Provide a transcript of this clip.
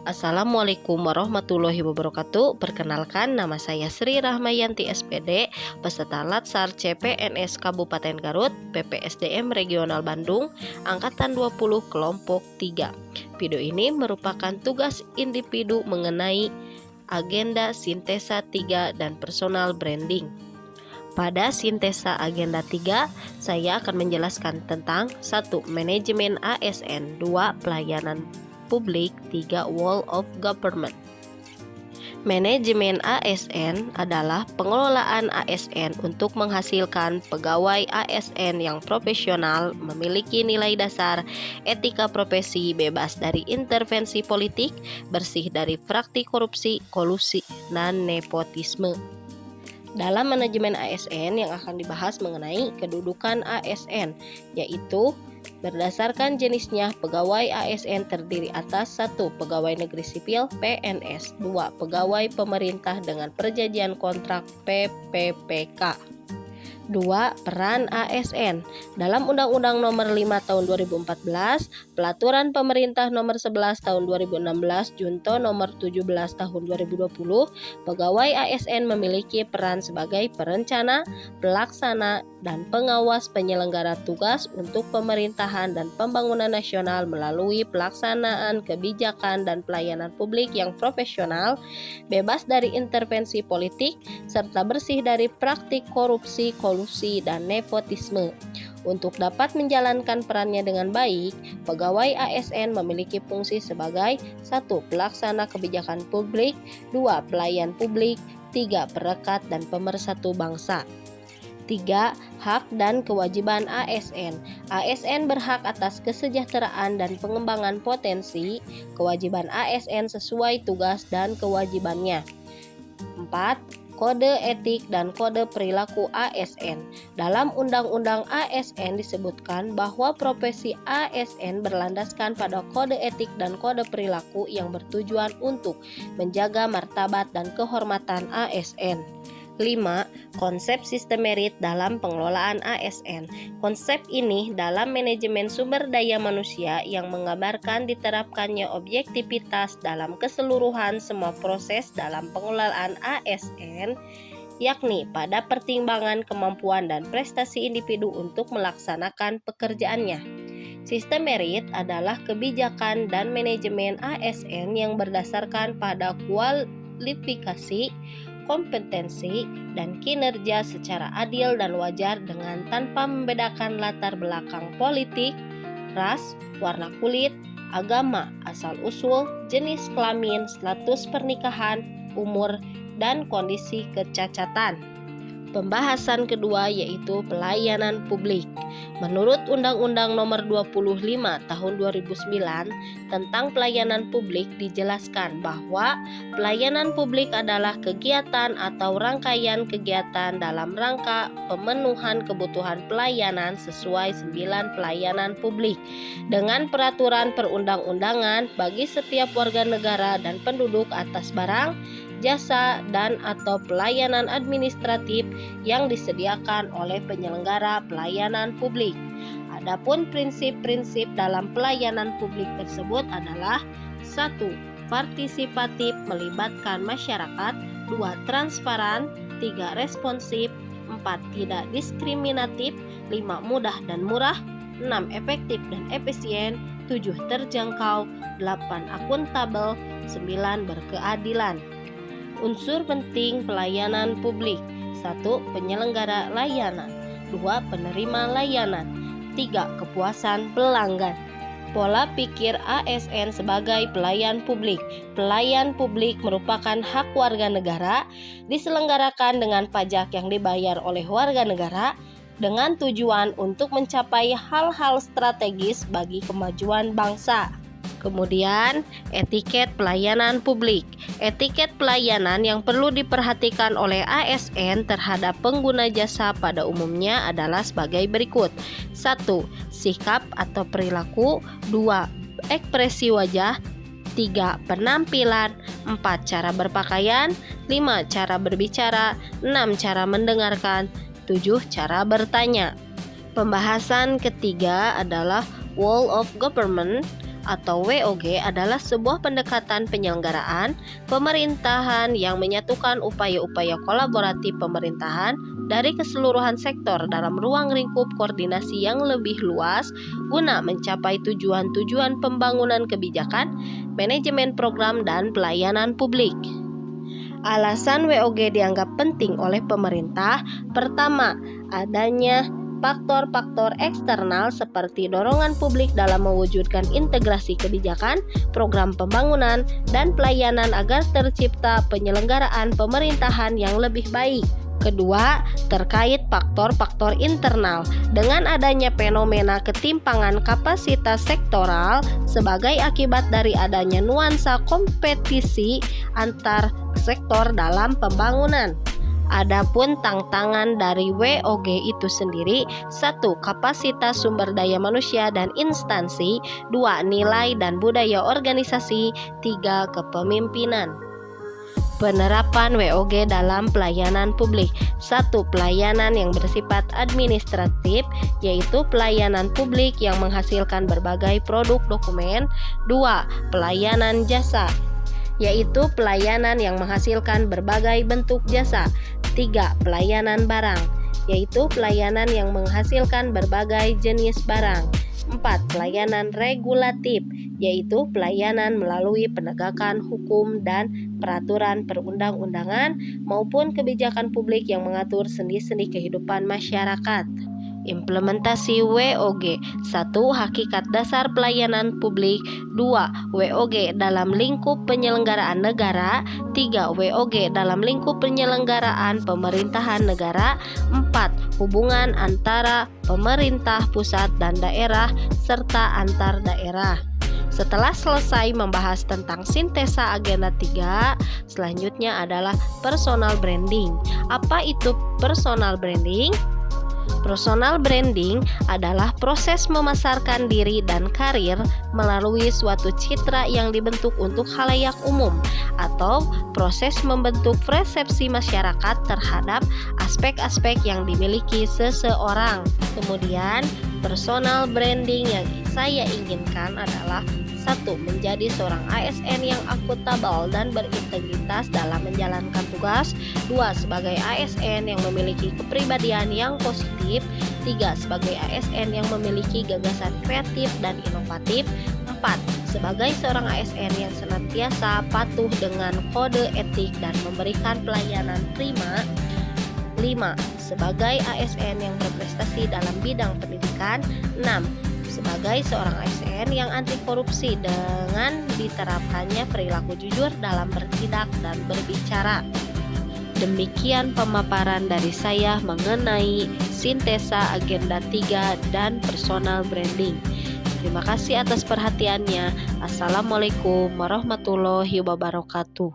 Assalamualaikum warahmatullahi wabarakatuh. Perkenalkan, nama saya Sri Rahmayanti SPD, peserta Latsar CPNS Kabupaten Garut, PPSDM Regional Bandung, Angkatan 20 Kelompok 3. Video ini merupakan tugas individu mengenai agenda sintesa 3 dan personal branding. Pada sintesa agenda 3, saya akan menjelaskan tentang 1. Manajemen ASN, 2. Pelayanan publik, 3. Wall of government. Manajemen ASN adalah pengelolaan ASN untuk menghasilkan pegawai ASN yang profesional, memiliki nilai dasar, etika profesi, bebas dari intervensi politik, bersih dari praktik korupsi, kolusi, dan nepotisme. Dalam manajemen ASN yang akan dibahas mengenai kedudukan ASN, yaitu berdasarkan jenisnya, pegawai ASN terdiri atas 1. Pegawai negeri sipil PNS, 2. Pegawai pemerintah dengan perjanjian kontrak PPPK. 2. Peran ASN. Dalam Undang-Undang Nomor 5 Tahun 2014, Peraturan Pemerintah Nomor 11 Tahun 2016, Junto Nomor 17 Tahun 2020, pegawai ASN memiliki peran sebagai perencana, pelaksana, dan pengawas penyelenggara tugas untuk pemerintahan dan pembangunan nasional melalui pelaksanaan kebijakan dan pelayanan publik yang profesional, bebas dari intervensi politik, serta bersih dari praktik korupsi, kolusi, dan nepotisme. Untuk dapat menjalankan perannya dengan baik, pegawai ASN memiliki fungsi sebagai 1. Pelaksana kebijakan publik, 2. Pelayan publik, 3. Perekat dan pemersatu bangsa. 3. Hak dan kewajiban ASN. ASN berhak atas kesejahteraan dan pengembangan potensi. Kewajiban ASN sesuai tugas dan kewajibannya. 4. Kode etik dan kode perilaku ASN. Dalam Undang-Undang ASN disebutkan bahwa profesi ASN berlandaskan pada kode etik dan kode perilaku yang bertujuan untuk menjaga martabat dan kehormatan ASN. 5. Konsep sistem merit dalam pengelolaan ASN. Konsep ini dalam manajemen sumber daya manusia yang menggambarkan diterapkannya objektivitas dalam keseluruhan semua proses dalam pengelolaan ASN, yakni pada pertimbangan kemampuan dan prestasi individu untuk melaksanakan pekerjaannya. Sistem merit adalah kebijakan dan manajemen ASN yang berdasarkan pada kualifikasi, kompetensi, dan kinerja secara adil dan wajar dengan tanpa membedakan latar belakang politik, ras, warna kulit, agama, asal-usul, jenis kelamin, status pernikahan, umur, dan kondisi kecacatan. Pembahasan kedua yaitu pelayanan publik. Menurut Undang-Undang Nomor 25 Tahun 2009 tentang pelayanan publik dijelaskan bahwa pelayanan publik adalah kegiatan atau rangkaian kegiatan dalam rangka pemenuhan kebutuhan pelayanan sesuai 9 pelayanan publik dengan peraturan perundang-undangan bagi setiap warga negara dan penduduk atas barang, jasa, dan atau pelayanan administratif yang disediakan oleh penyelenggara pelayanan publik. Adapun prinsip-prinsip dalam pelayanan publik tersebut adalah 1. Partisipatif melibatkan masyarakat, 2. Transparan, 3. Responsif, 4. Tidak diskriminatif, 5. Mudah dan murah, 6. Efektif dan efisien, 7. Terjangkau, 8. Akuntabel, 9. Berkeadilan. Unsur penting pelayanan publik. 1. Penyelenggara layanan, 2. Penerima layanan, 3. Kepuasan pelanggan. Pola pikir ASN sebagai pelayan publik. Pelayan publik merupakan hak warga negara, diselenggarakan dengan pajak yang dibayar oleh warga negara dengan tujuan untuk mencapai hal-hal strategis bagi kemajuan bangsa. Kemudian, etiket pelayanan publik. Etiket pelayanan yang perlu diperhatikan oleh ASN terhadap pengguna jasa pada umumnya adalah sebagai berikut. 1. Sikap atau perilaku, 2. Ekspresi wajah, 3. Penampilan, 4. Cara berpakaian, 5. Cara berbicara, 6. Cara mendengarkan, 7. Cara bertanya. Pembahasan ketiga adalah Wall of Government atau WOG adalah sebuah pendekatan penyelenggaraan pemerintahan yang menyatukan upaya-upaya kolaboratif pemerintahan dari keseluruhan sektor dalam ruang lingkup koordinasi yang lebih luas guna mencapai tujuan-tujuan pembangunan kebijakan, manajemen program, dan pelayanan publik. Alasan WOG dianggap penting oleh pemerintah: pertama, adanya faktor-faktor eksternal seperti dorongan publik dalam mewujudkan integrasi kebijakan, program pembangunan, dan pelayanan agar tercipta penyelenggaraan pemerintahan yang lebih baik. Kedua, terkait faktor-faktor internal. Dengan adanya fenomena ketimpangan kapasitas sektoral sebagai akibat dari adanya nuansa kompetisi antar sektor dalam pembangunan. Adapun tantangan dari WOG itu sendiri: 1. Kapasitas sumber daya manusia dan instansi. 2. Nilai dan budaya organisasi. 3. Kepemimpinan. Penerapan WOG dalam pelayanan publik. 1. Pelayanan yang bersifat administratif, yaitu pelayanan publik yang menghasilkan berbagai produk dokumen. 2. Pelayanan jasa, yaitu pelayanan yang menghasilkan berbagai bentuk jasa. 3. Pelayanan barang, yaitu pelayanan yang menghasilkan berbagai jenis barang. 4. Pelayanan regulatif, yaitu pelayanan melalui penegakan hukum dan peraturan perundang-undangan maupun kebijakan publik yang mengatur sendi-sendi kehidupan masyarakat. Implementasi WOG. 1. Hakikat dasar pelayanan publik. 2. WOG dalam lingkup penyelenggaraan negara. 3. WOG dalam lingkup penyelenggaraan pemerintahan negara. 4. Hubungan antara pemerintah pusat dan daerah serta antar daerah. Setelah selesai membahas tentang sintesa agenda 3, selanjutnya adalah personal branding. Apa itu personal branding? Personal branding adalah proses memasarkan diri dan karir melalui suatu citra yang dibentuk untuk khalayak umum, atau proses membentuk persepsi masyarakat terhadap aspek-aspek yang dimiliki seseorang. Kemudian, personal branding yang saya inginkan adalah: 1. Menjadi seorang ASN yang akuntabel dan berintegritas dalam menjalankan tugas. 2. Sebagai ASN yang memiliki kepribadian yang positif. 3. Sebagai ASN yang memiliki gagasan kreatif dan inovatif. 4. Sebagai seorang ASN yang senantiasa patuh dengan kode etik dan memberikan pelayanan prima. 5. Sebagai ASN yang berprestasi dalam bidang pendidikan. 6. Sebagai seorang ASN yang anti korupsi dengan diterapkannya perilaku jujur dalam bertindak dan berbicara. Demikian pemaparan dari saya mengenai sintesa agenda 3 dan personal branding. Terima kasih atas perhatiannya. Assalamualaikum warahmatullahi wabarakatuh.